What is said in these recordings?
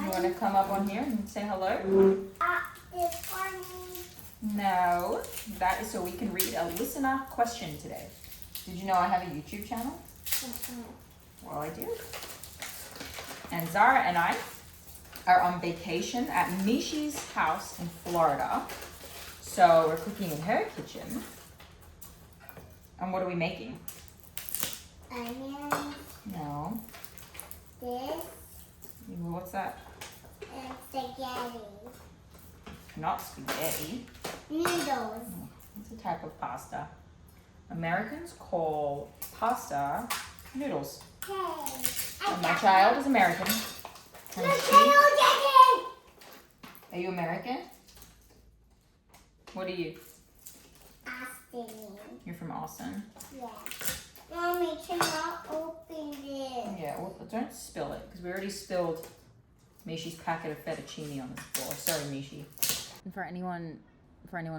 You want to come up on here and say hello? It's for me. No, that is so we can read a listener question today. Did you know I have a YouTube channel? Well, I do. And Zara and I are on vacation at Mishi's house in Florida. So we're cooking in her kitchen. And what are we making? Onions. No. This. What's that? And spaghetti. Not spaghetti. Noodles. It's a type of pasta. Americans call pasta noodles. Hey. And my child is American. And are you American? What are you? Austin. You're from Austin? Yeah. Mommy, cannot open it. Yeah, well, don't spill it, because we already spilled Mishi's packet of fettuccine on this floor. Sorry, Mishi. And for anyone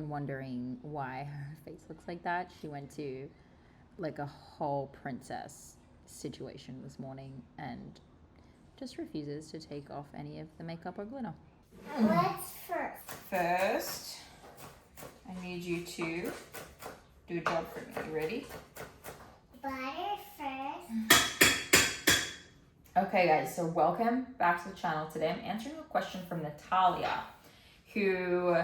wondering why her face looks like that, she went to like a whole princess situation this morning and just refuses to take off any of the makeup or glitter. What's first? First, I need you to do a job for me. You ready? Butter first. Okay guys, so welcome back to the channel. Today I'm answering a question from Natalia, who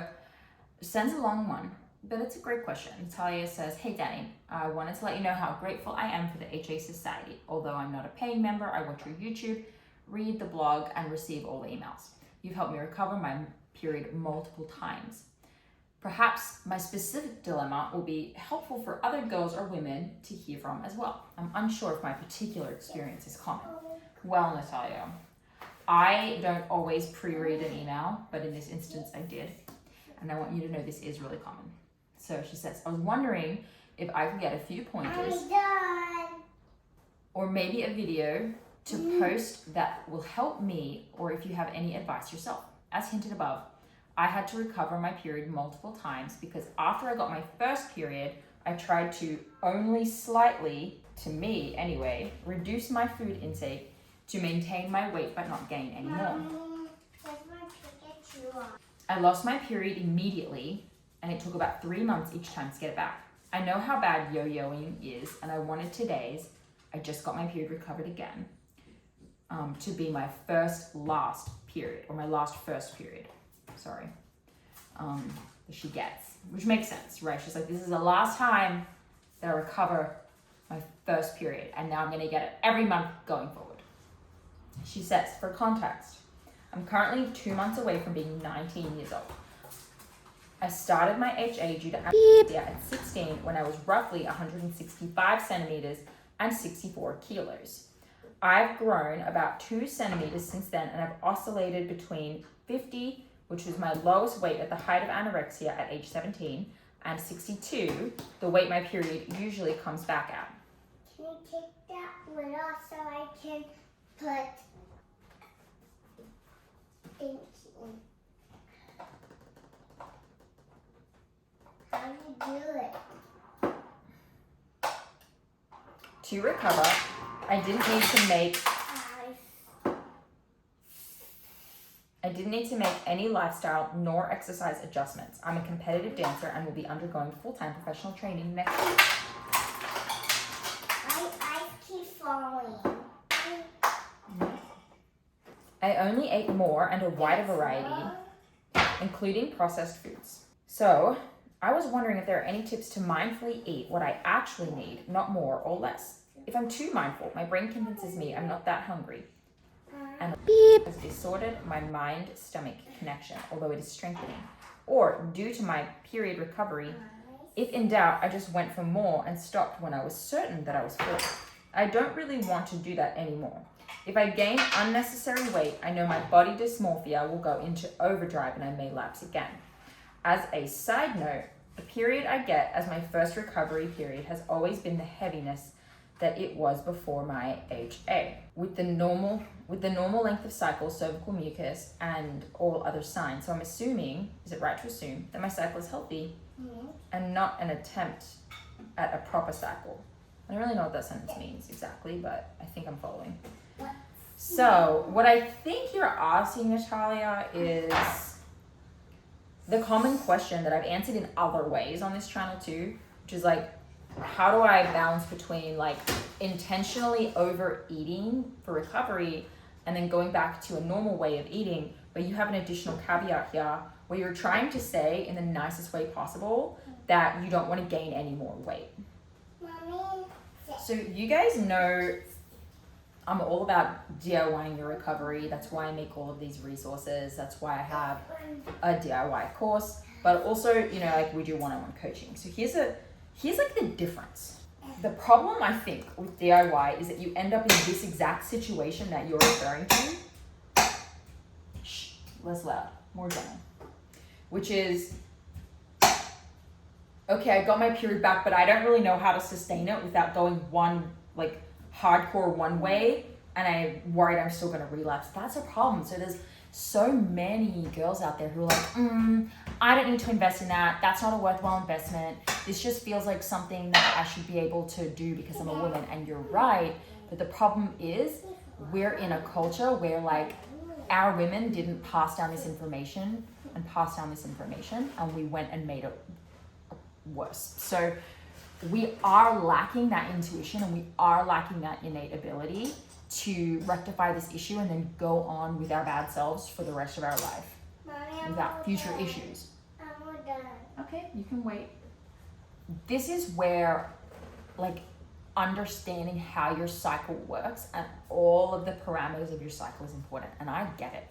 sends a long one, but it's a great question. Natalia says, "Hey Danny, I wanted to let you know how grateful I am for the HA Society. Although I'm not a paying member, I watch your YouTube, read the blog, and receive all the emails. You've helped me recover my period multiple times. Perhaps my specific dilemma will be helpful for other girls or women to hear from as well. I'm unsure if my particular experience is common." Well, Natalia, I don't always pre-read an email, but in this instance I did. And I want you to know this is really common. So she says, "I was wondering if I could get a few pointers I'm done. or maybe a video to post that will help me, or if you have any advice yourself. As hinted above, I had to recover my period multiple times because after I got my first period, I tried to only slightly, to me anyway, reduce my food intake to maintain my weight but not gain any more. Mommy, where's my Pikachu on? I lost my period immediately and it took about 3 months each time to get it back. I know how bad yo-yoing is and I wanted today's, I just got my period recovered again, to be my last first period, sorry, that she gets, which makes sense, right? She's like, this is the last time that I recover my first period and now I'm gonna get it every month going forward. She says, for context, I'm currently 2 months away from being 19 years old. I started my HA due to anorexia at 16 when I was roughly 165 centimeters and 64 kilos. I've grown about 2 centimeters since then and I've oscillated between 50, which was my lowest weight at the height of anorexia at age 17, and 62, the weight my period usually comes back at. Can you take that lid off so I can put things in? How do you do it? To recover, I didn't need to make any lifestyle nor exercise adjustments. I'm a competitive dancer and will be undergoing full-time professional training next week. I keep falling. I only ate more and a wider variety, including processed foods. So, I was wondering if there are any tips to mindfully eat what I actually need, not more or less. If I'm too mindful, my brain convinces me I'm not that hungry. And has distorted my mind-stomach connection, although it is strengthening. Or, due to my period recovery, if in doubt, I just went for more and stopped when I was certain that I was full. I don't really want to do that anymore. If I gain unnecessary weight, I know my body dysmorphia will go into overdrive and I may lapse again. As a side note, the period I get as my first recovery period has always been the heaviness that it was before my HA. With the normal length of cycle, cervical mucus, and all other signs. So I'm assuming, is it right to assume, that my cycle is healthy and not an attempt at a proper cycle? I don't really know what that sentence means exactly, but I think I'm following. So what I think you're asking, Natalia, is the common question that I've answered in other ways on this channel too, which is like, how do I balance between like intentionally overeating for recovery and then going back to a normal way of eating, but you have an additional caveat here where you're trying to say in the nicest way possible that you don't want to gain any more weight. Mommy. So you guys know I'm all about DIYing your recovery. That's why I make all of these resources. That's why I have a DIY course, but also, you know, like we do one-on-one coaching. So here's like the difference. The problem I think with DIY is that you end up in this exact situation that you're referring to. Shh, less loud, more gentle. Which is, okay, I got my period back, but I don't really know how to sustain it without going one, like hardcore one way, and I'm worried I'm still gonna relapse. That's a problem. So there's so many girls out there who are like, I don't need to invest in that. That's not a worthwhile investment. This just feels like something that I should be able to do because I'm a woman. And you're right. But the problem is we're in a culture where like our women didn't pass down this information and we went and made it worse. So we are lacking that intuition and we are lacking that innate ability to rectify this issue and then go on with our bad selves for the rest of our life. Mommy, without future issues. I'm all done. Okay, you can wait. This is where like understanding how your cycle works and all of the parameters of your cycle is important, and I get it.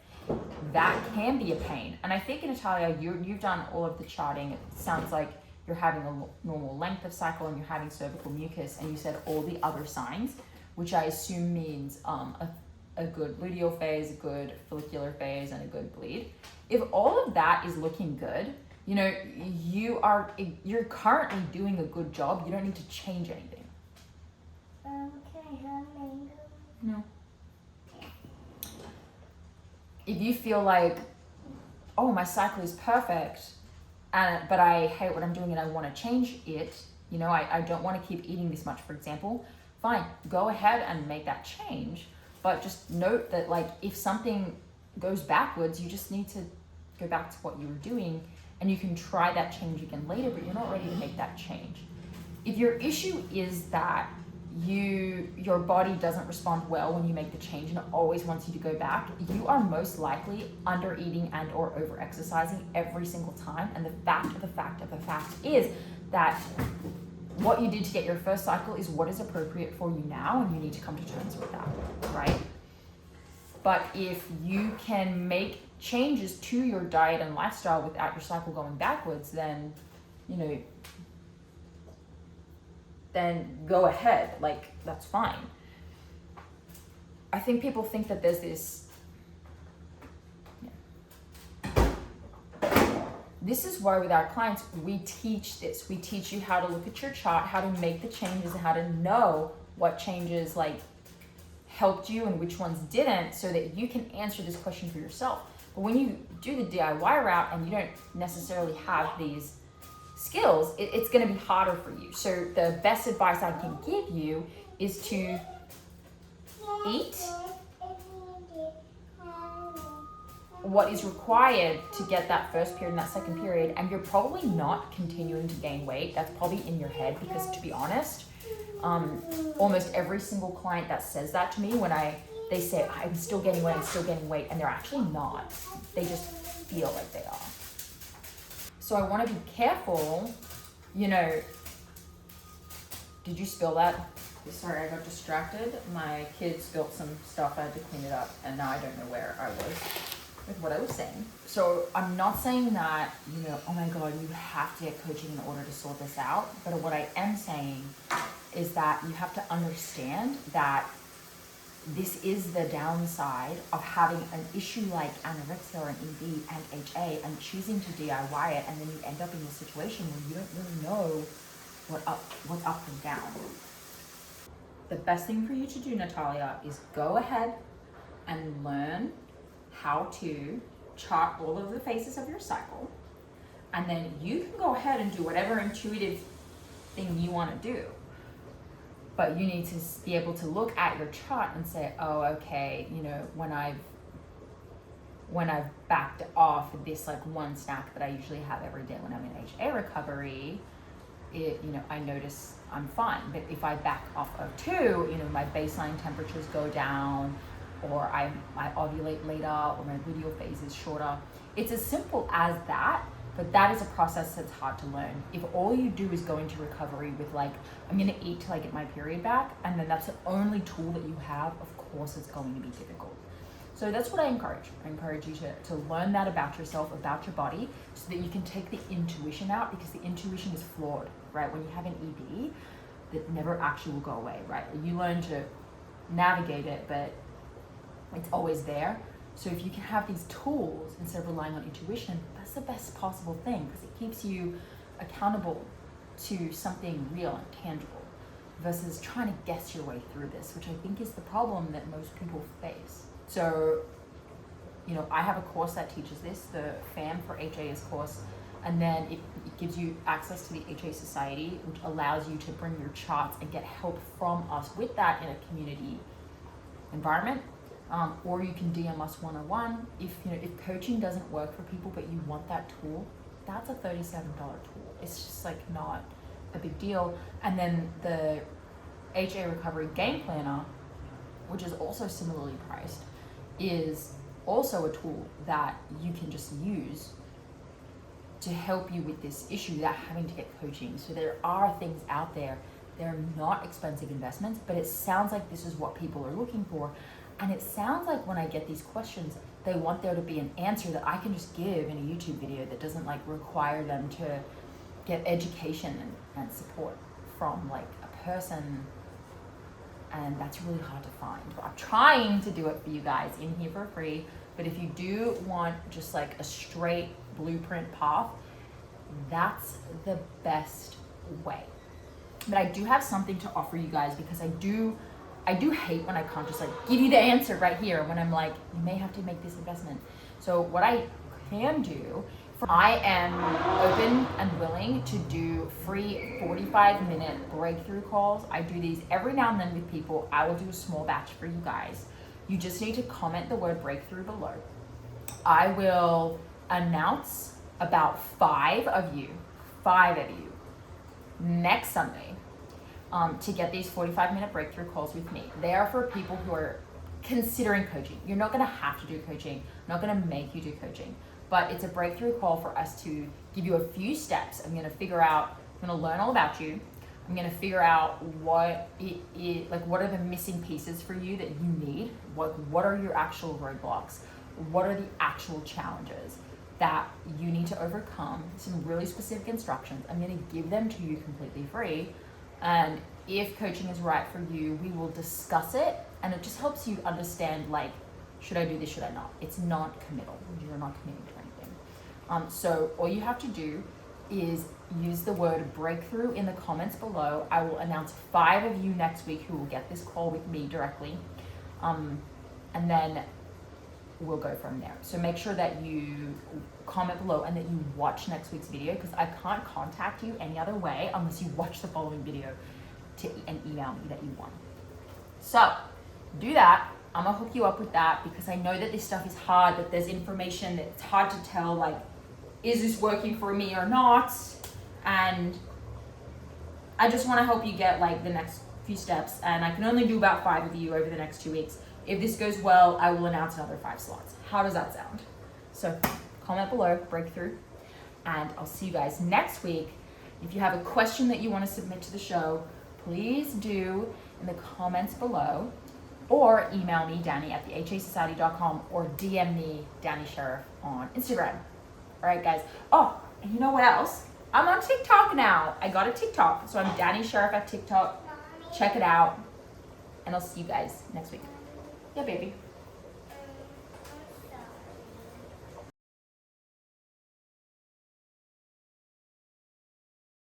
That can be a pain, and I think, Natalia, you've done all of the charting. It sounds like you're having a normal length of cycle and you're having cervical mucus, and you said all the other signs, which I assume means a good luteal phase, a good follicular phase, and a good bleed. If all of that is looking good, you know, you're currently doing a good job. You don't need to change anything. Can I have mango? No. If you feel like, oh, my cycle is perfect, but I hate what I'm doing and I want to change it, you know, I don't want to keep eating this much, for example, fine, go ahead and make that change. But just note that, like, if something goes backwards, you just need to go back to what you were doing, and you can try that change again later, but you're not ready to make that change. If your issue is that your body doesn't respond well when you make the change and it always wants you to go back, you are most likely under eating and or over exercising every single time. And the fact is that what you did to get your first cycle is what is appropriate for you now, and you need to come to terms with that, right? But if you can make changes to your diet and lifestyle without your cycle going backwards, then, you know, then go ahead, like, that's fine. I think people think that there's this, This is why with our clients, we teach this. We teach you how to look at your chart, how to make the changes, and how to know what changes like helped you and which ones didn't, so that you can answer this question for yourself. But when you do the DIY route and you don't necessarily have these skills, it's going to be harder for you. So the best advice I can give you is to eat what is required to get that first period and that second period, and you're probably not continuing to gain weight. That's probably in your head, because to be honest, almost every single client that says that to me, when they say I'm still getting weight, and they're actually not. They just feel like they are. So I want to be careful, you know. Did you spill that? Sorry, I got distracted. My kids spilled some stuff. I had to clean it up, and now I don't know where I was with what I was saying. So I'm not saying that, you know, oh my God, you have to get coaching in order to sort this out. But what I am saying is that you have to understand that this is the downside of having an issue like anorexia or an ED and HA and choosing to DIY it, and then you end up in a situation where you don't really know what's up and down. The best thing for you to do, Natalia, is go ahead and learn how to chart all of the phases of your cycle, and then you can go ahead and do whatever intuitive thing you want to do. But you need to be able to look at your chart and say, oh, okay, you know, when I've backed off this like one snack that I usually have every day when I'm in HA recovery, I notice I'm fine. But if I back off of 2, you know, my baseline temperatures go down, or I ovulate later, or my luteal phase is shorter. It's as simple as that, but that is a process that's hard to learn. If all you do is go into recovery with like, I'm gonna eat till I get my period back, and then that's the only tool that you have, of course it's going to be difficult. So that's what I encourage. I encourage you to learn that about yourself, about your body, so that you can take the intuition out, because the intuition is flawed, right? When you have an ED, that never actually will go away, right? You learn to navigate it, but it's always there. So if you can have these tools instead of relying on intuition, that's the best possible thing, because it keeps you accountable to something real and tangible versus trying to guess your way through this, which I think is the problem that most people face. So, you know, I have a course that teaches this, the FAM for HAS course, and then it gives you access to the HA Society, which allows you to bring your charts and get help from us with that in a community environment. Or you can DM us one-on-one. If coaching doesn't work for people, but you want that tool, that's a $37 tool. It's just like not a big deal. And then the HA Recovery Game Planner, which is also similarly priced, is also a tool that you can just use to help you with this issue without having to get coaching. So there are things out there. They're not expensive investments, but it sounds like this is what people are looking for. And it sounds like when I get these questions, they want there to be an answer that I can just give in a YouTube video that doesn't like require them to get education and support from like a person. And that's really hard to find. But I'm trying to do it for you guys in here for free. But if you do want just like a straight blueprint path, that's the best way. But I do have something to offer you guys, because I do hate when I can't just like give you the answer right here, when I'm like, you may have to make this investment. So what I can do, I am open and willing to do free 45-minute breakthrough calls. I do these every now and then with people. I will do a small batch for you guys. You just need to comment the word breakthrough below. I will announce about 5 of you next Sunday to get these 45-minute breakthrough calls with me. They are for people who are considering coaching. You're not gonna have to do coaching. I'm not gonna make you do coaching, but it's a breakthrough call for us to give you a few steps. I'm gonna learn all about you. I'm gonna figure out what are the missing pieces for you that you need? What are your actual roadblocks? What are the actual challenges that you need to overcome? Some really specific instructions. I'm gonna give them to you completely free. And if coaching is right for you, we will discuss it, and it just helps you understand, like, should I do this, should I not? It's not committal. You're not committing to anything. So all you have to do is use the word breakthrough in the comments below. I will announce 5 of you next week who will get this call with me directly. And then we'll go from there. So make sure that you comment below and that you watch next week's video, because I can't contact you any other way unless you watch the following video and email me that you want. So do that. I'm gonna hook you up with that, because I know that this stuff is hard, that there's information that it's hard to tell, like, is this working for me or not? And I just wanna help you get like the next few steps, and I can only do about 5 of you over the next 2 weeks. If this goes well, I will announce another 5 slots. How does that sound? So comment below, breakthrough, and I'll see you guys next week. If you have a question that you want to submit to the show, please do in the comments below, or email me, Danny@thehasociety.com, or DM me, Danny Sheriff, on Instagram. All right, guys. Oh, and you know what else? I'm on TikTok now. I got a TikTok, so I'm Danny Sheriff at TikTok. Check it out, and I'll see you guys next week. Yeah, baby.